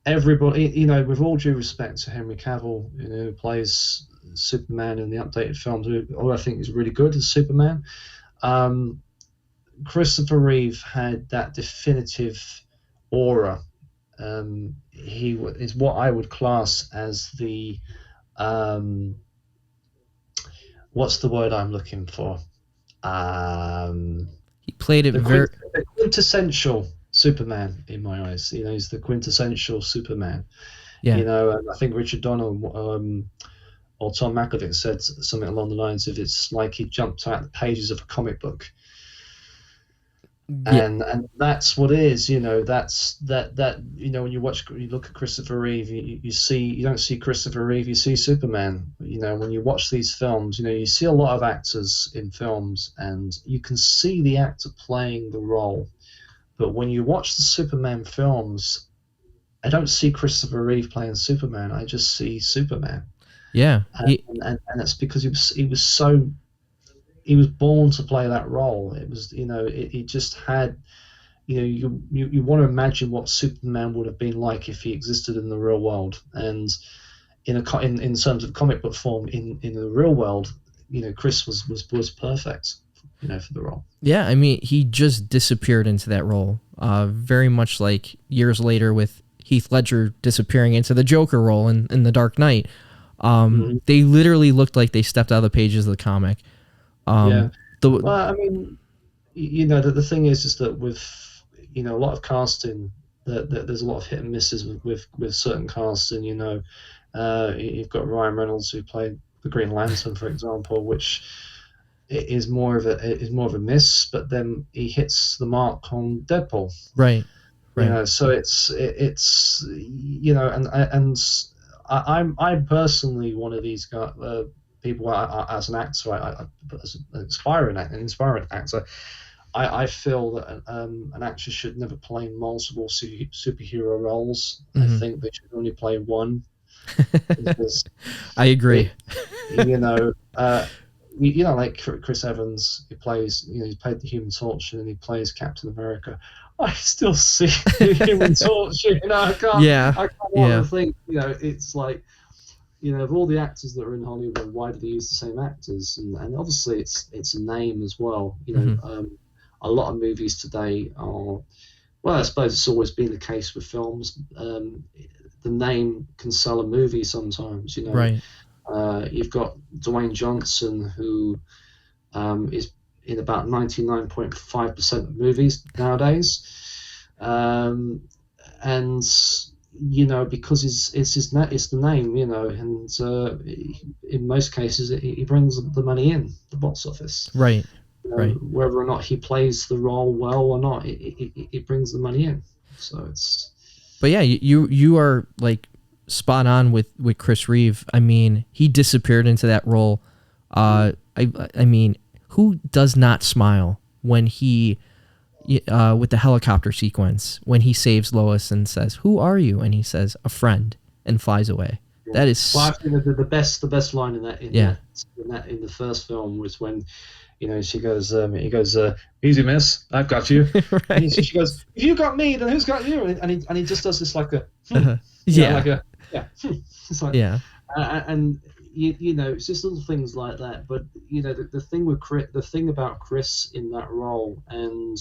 everybody, with all due respect to Henry Cavill, who plays Superman in the updated films, who I think is really good as Superman. Christopher Reeve had that definitive aura. He is what I would class as the what's the word I'm looking for? He played it very the quintessential Superman in my eyes. He's the quintessential Superman. Yeah. And I think Richard Donner or Tom Mankiewicz said something along the lines of, it's like he jumped out the pages of a comic book. Yeah. And that's what it is. That's that when you look at Christopher Reeve, you don't see Christopher Reeve, you see Superman. When you watch these films, you see a lot of actors in films, and you can see the actor playing the role. But when you watch the Superman films, I don't see Christopher Reeve playing Superman. I just see Superman. Yeah. And it's because he was born to play that role. It was, it just had, you want to imagine what Superman would have been like if he existed in the real world. And in terms of comic book form, in the real world, Chris was perfect, for the role. Yeah, I mean, he just disappeared into that role, very much like years later with Heath Ledger disappearing into the Joker role in The Dark Knight. They literally looked like they stepped out of the pages of the comic. Well, I mean, the thing is that with a lot of casting, that there's a lot of hit and misses with certain casting. You've got Ryan Reynolds, who played the Green Lantern, for example, which is more of a miss, but then he hits the mark on Deadpool. Right. So it's and I'm personally one of these guys. People, as an actor, as an inspiring actor, I feel that an actor should never play multiple superhero roles. I Mm-hmm. think they should only play one, because I agree. you know, like Chris Evans, he plays, he played the Human Torch, and then he plays Captain America. I still see the Human Torch. I can't. Yeah. I can't want to think. It's like, of all the actors that are in Hollywood, why do they use the same actors? And obviously, it's a name as well. A lot of movies today are. Well, I suppose it's always been the case with films. The name can sell a movie sometimes. Right. You've got Dwayne Johnson, who is in about 99.5% of movies nowadays, and because it's the name, and in most cases he brings the money in the box office. Right. Right. Whether or not he plays the role well or not, it brings the money in. So it's. But yeah, you are like spot on with Chris Reeve. I mean, he disappeared into that role. I mean, who does not smile when he with the helicopter sequence, when he saves Lois and says, "Who are you?" and he says, "A friend," and flies away. Yeah. That is. Well, I think the best line in the first film was when. She goes, he goes, "Easy, miss, I've got you." Right. And she goes, "If you got me, then who's got you?" And he just does this like a, like a, It's like, and it's just little things like that. But the thing with the thing about Chris in that role, and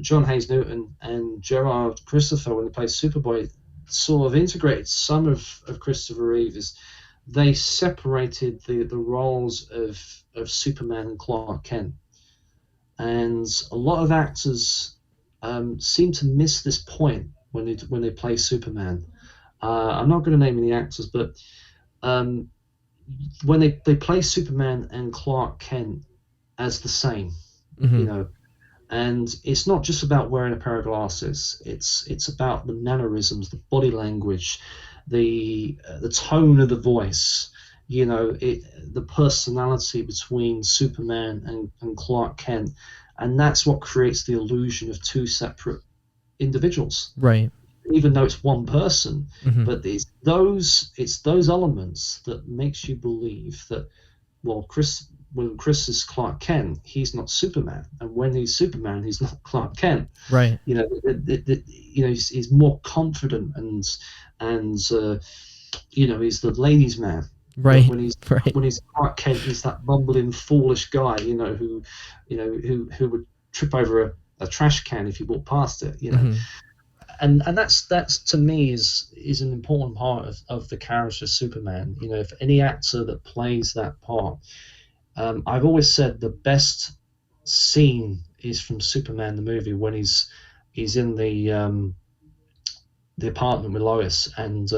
John Hayes Newton and Gerard Christopher, when they played Superboy, sort of integrated some of Christopher Reeve, is they separated the roles of Superman and Clark Kent. And a lot of actors seem to miss this point when they play Superman. I'm not going to name any actors, but when they play Superman and Clark Kent as the same, and it's not just about wearing a pair of glasses. It's about the mannerisms, the body language, the tone of the voice, the personality between Superman and Clark Kent, and that's what creates the illusion of two separate individuals. Right. Even though it's one person, but it's those elements that makes you believe that, well, when Chris is Clark Kent, he's not Superman, and when he's Superman, he's not Clark Kent. Right. He's more confident and he's the ladies' man. Right. When he's Clark Kent, he's that bumbling, foolish guy, who would trip over a trash can if you walk past it, And that's to me is an important part of the character of Superman. If any actor that plays that part, I've always said the best scene is from Superman the movie, when he's in the apartment with Lois, and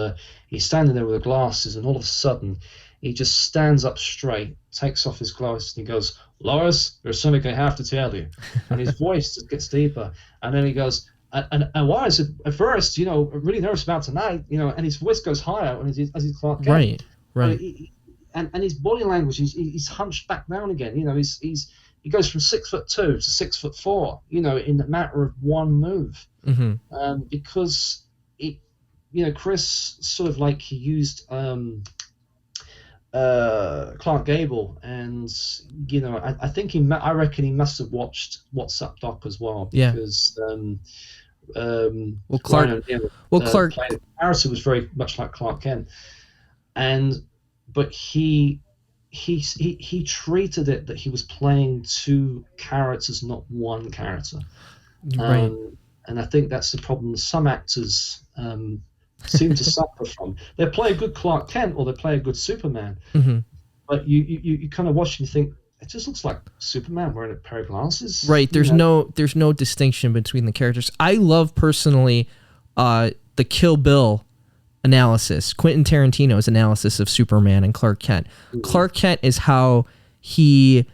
he's standing there with the glasses, and all of a sudden he just stands up straight, takes off his glasses, and he goes, "Lois, there's something I have to tell you," and his voice just gets deeper, and then he goes, and why is it at first, I'm really nervous about tonight, and his voice goes higher as he's Clark Kent. Right. And his body language, he's hunched back down again. He goes from 6'2" to 6'4", in a matter of one move. Because Chris sort of like he used Clark Gable, and I think I reckon he must have watched What's Up Doc as well, because Clark Harrison was very much like Clark Kent, but he treated it that he was playing two characters, not one character. Right. And I think that's the problem some actors seem to suffer from. They play a good Clark Kent or they play a good Superman, but you kind of watch and you think, it just looks like Superman wearing a pair of glasses. Right. There's no distinction between the characters. I love personally the Kill Bill analysis, Quentin Tarantino's analysis of Superman and Clark Kent. Clark Kent is how he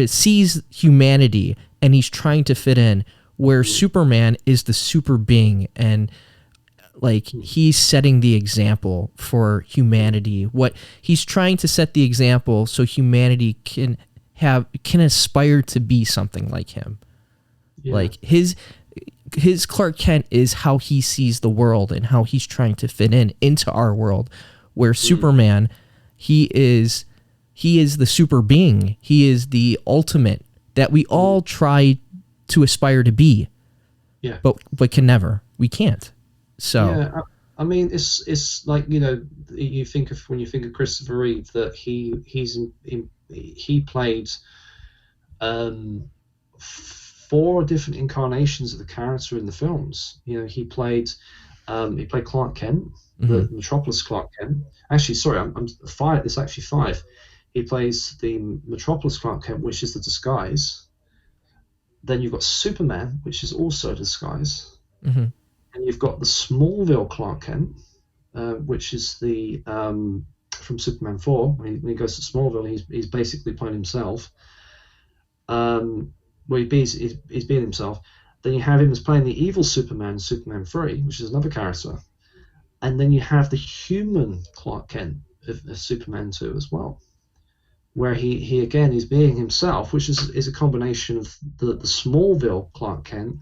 sees humanity, and he's trying to fit in, where Superman is the super being, and like he's setting the example for humanity. What he's trying to set the example so humanity can can aspire to be something like him. Yeah. Like his Clark Kent is how he sees the world and how he's trying to fit into our world, where Superman, he is the super being. He is the ultimate that we all try to aspire to be. Yeah. But can never. We can't. So yeah, I mean, it's like, you know, you think of when you think of Christopher Reeve, that he played 4 different incarnations of the character in the films. You know, he played Clark Kent, the Metropolis Clark Kent. Actually, sorry, I'm 5. It's actually 5. He plays the Metropolis Clark Kent, which is the disguise. Then you've got Superman, which is also a disguise. Mm-hmm. And you've got the Smallville Clark Kent, which is the from Superman 4. When he goes to Smallville, he's basically playing himself. Well, he's being himself. Then you have him as playing the evil Superman, Superman 3, which is another character. And then you have the human Clark Kent of Superman 2 as well, where he again is being himself, which is a combination of the Smallville Clark Kent,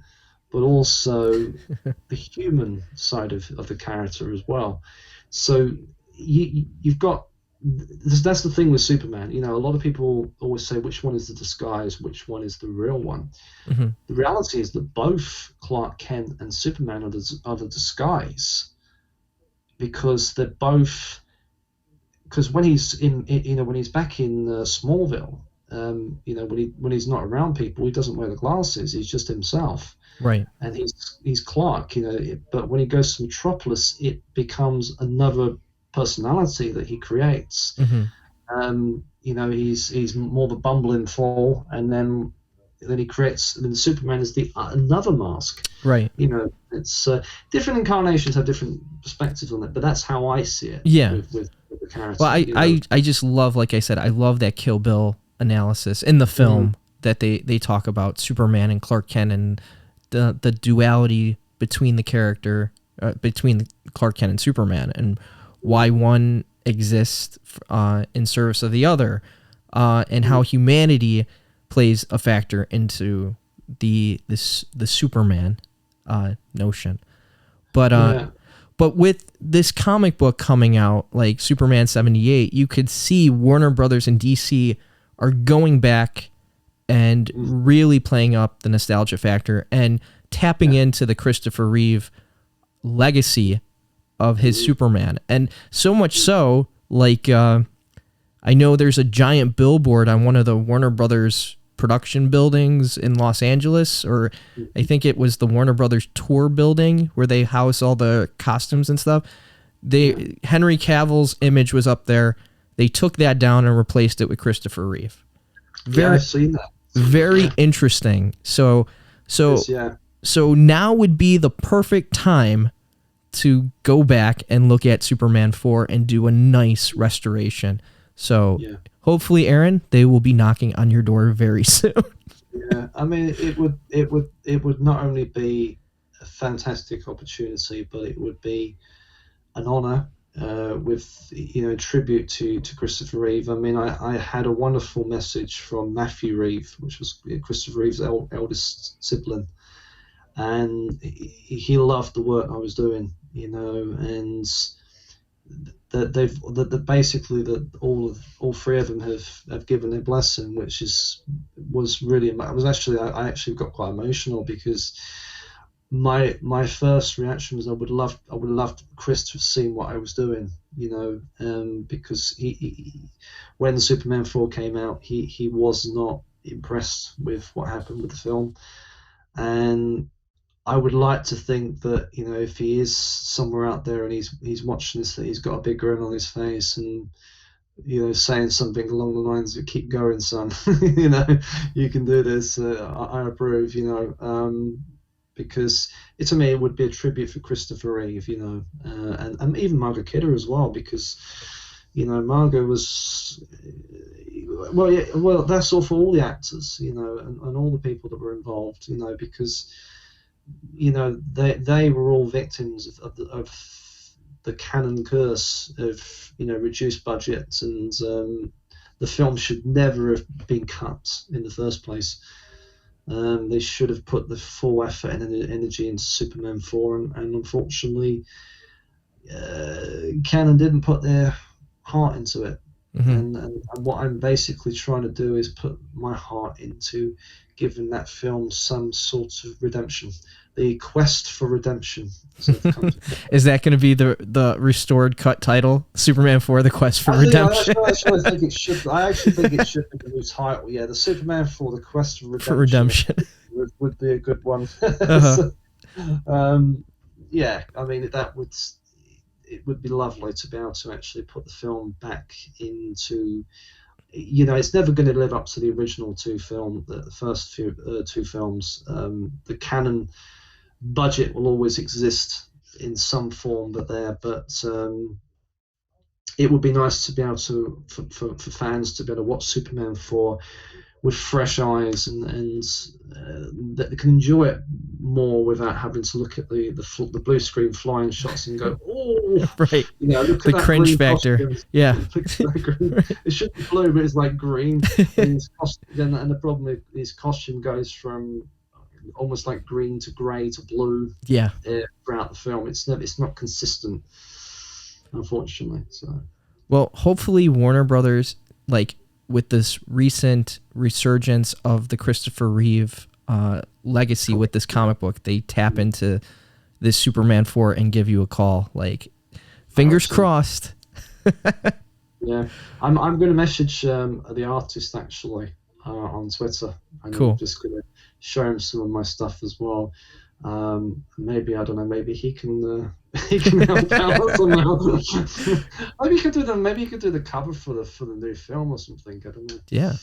but also the human side of the character as well. So you've got, that's the thing with Superman. You know, a lot of people always say, which one is the disguise, which one is the real one. Mm-hmm. The reality is that both Clark Kent and Superman are the disguise, because they're both. Because when he's when he's back in Smallville, when he's not around people, he doesn't wear the glasses. He's just himself. Right. And he's Clark. But when he goes to Metropolis, it becomes another personality that he creates. Mm-hmm. He's more the bumbling fool, and then he creates. And then Superman is the another mask. Right. It's different incarnations have different perspectives on it, but that's how I see it. Yeah. With the character. Well, I just love, like I said, I love that Kill Bill analysis in the film that they talk about Superman and Clark Kent and the duality between the character, between Clark Kent and Superman, and why one exists in service of the other, and how humanity plays a factor into the Superman notion. But with this comic book coming out, like Superman 78, you could see Warner Brothers and DC are going back and really playing up the nostalgia factor and tapping into the Christopher Reeve legacy of his Superman. And so much so, like, I know there's a giant billboard on one of the Warner Brothers production buildings in Los Angeles, or I think it was the Warner Brothers tour building where they house all the costumes and stuff. Henry Cavill's image was up there. They took that down and replaced it with Christopher Reeve. I've seen that. Very interesting. So now would be the perfect time to go back and look at Superman 4 and do a nice restoration. So hopefully, Aaron, they will be knocking on your door very soon. Yeah, I mean, it would not only be a fantastic opportunity, but it would be an honor with tribute to Christopher Reeve. I mean, I had a wonderful message from Matthew Reeve, which was Christopher Reeve's eldest sibling, and he loved the work I was doing, and that basically all 3 of them have given their blessing, which was really, I actually got quite emotional, because my first reaction was I would love Chris to have seen what I was doing, because he when Superman 4 came out, he was not impressed with what happened with the film, and I would like to think that, if he is somewhere out there and he's watching this, that he's got a big grin on his face and, saying something along the lines of "keep going, son," you can do this. I approve, because to me it would be a tribute for Christopher Reeve, and even Margot Kidder as well, because, Margot was, well, that's all for all the actors, and all the people that were involved, because they were all victims of the canon curse of reduced budgets and the film should never have been cut in the first place. They should have put the full effort and energy into Superman 4, and unfortunately, Canon didn't put their heart into it. Mm-hmm. And what I'm basically trying to do is put my heart into giving that film some sort of redemption. The quest for redemption. Is that going to be the restored cut title? Superman 4: The Quest for Redemption? I actually think it should be the new title. Yeah, the Superman 4: The Quest for Redemption. Would be a good one. Uh-huh. Yeah, I mean it would be lovely to be able to actually put the film back into. It's never going to live up to the original the first two films. The canon budget will always exist in some form, but it would be nice to be able to, for fans to be able to watch Superman 4 with fresh eyes and that they can enjoy it more without having to look at the blue screen flying shots and go, oh, right. Look the at cringe factor. Costume. Yeah. It should be blue, but it's like green. And the problem is his costume goes from almost like green to grey to blue. Yeah. Throughout the film, it's not consistent, unfortunately. So, well, hopefully Warner Brothers, like with this recent resurgence of the Christopher Reeve legacy with this comic book, they tap into this Superman 4 and give you a call. Like, fingers crossed. Yeah, I'm going to message the artist actually on Twitter. Cool. I'm just going to show him some of my stuff as well. Maybe I don't know. Maybe he can help out somehow. Maybe you could do the cover for the new film or something. I don't know. Yeah.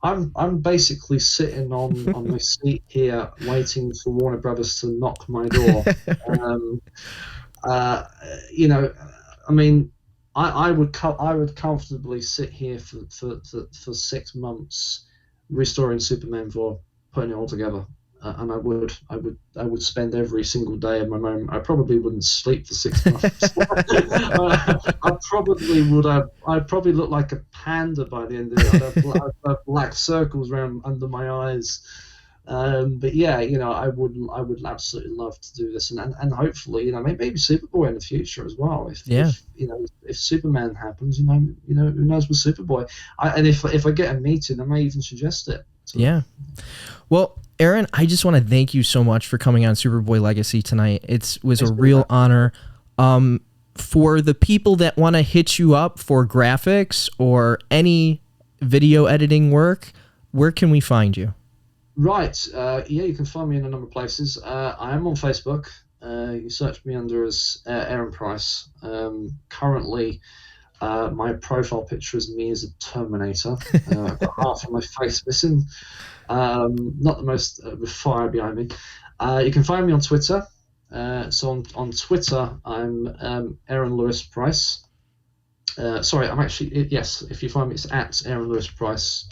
I'm basically sitting on my seat here, waiting for Warner Brothers to knock my door. I mean, I would comfortably sit here for 6 months restoring Superman 4, putting it all together. And I would spend every single day of my moment. I probably wouldn't sleep for 6 months. I'd probably look like a panda by the end of it. I'd have black circles around under my eyes. But yeah, I would absolutely love to do this, and hopefully, maybe Superboy in the future as well. If Superman happens, who knows with Superboy? If I get a meeting, I may even suggest it. So. Yeah. Well, Aaron, I just want to thank you so much for coming on Superboy Legacy tonight. It was a real honor. For the people that want to hit you up for graphics or any video editing work, where can we find you? Right. You can find me in a number of places. I am on Facebook. You search me under as Aaron Price. Currently, my profile picture is me as a Terminator. I've got half of my face missing. Not the most with fire behind me. You can find me on Twitter. So on Twitter, I'm Aaron Lewis Price. Sorry, I'm actually, yes, if you find me, it's at Aaron Lewis Price.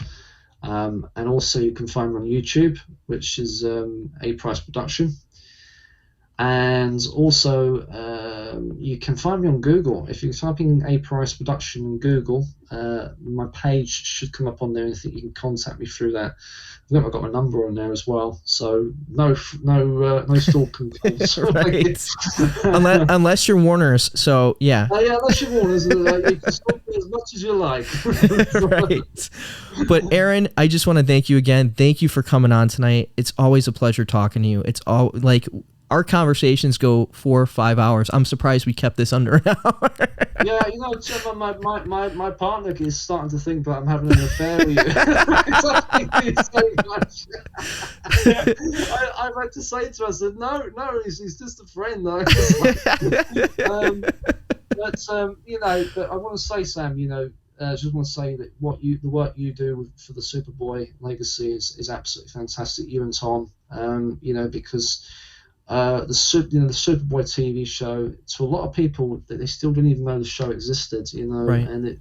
And also you can find me on YouTube, which is A Price Production. And also you can find me on Google. If you type in A Price Production in Google, my page should come up on there, and I think you can contact me through that. I think I've got my number on there as well, so no stalking calls. Right. unless you're Warner's, so yeah. Unless you're Warner's, you can stalk me as much as you like. Right. But Aaron, I just want to thank you again. Thank you for coming on tonight. It's always a pleasure talking to you. It's all like our conversations go 4 or 5 hours. I'm surprised we kept this under an hour. Yeah, my partner is starting to think that I'm having an affair with you. I meant to say to her, I said, no, he's just a friend, though. But I want to say, Sam, I just want to say that the work you do for the Superboy legacy is absolutely fantastic. You and Tom, because the Superboy TV show, to a lot of people, that they still didn't even know the show existed, right. And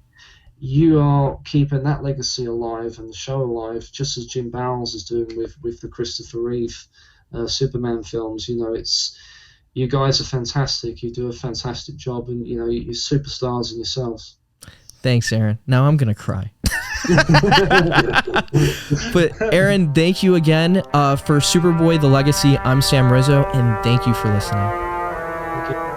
you are keeping that legacy alive and the show alive, just as Jim Bowles is doing with the Christopher Reeve Superman films. You guys are fantastic. You do a fantastic job, and you're superstars in yourselves. Thanks, Aaron. Now I'm going to cry. But Aaron, thank you again for Superboy, The Legacy. I'm Sam Rizzo, and thank you for listening. Thank you.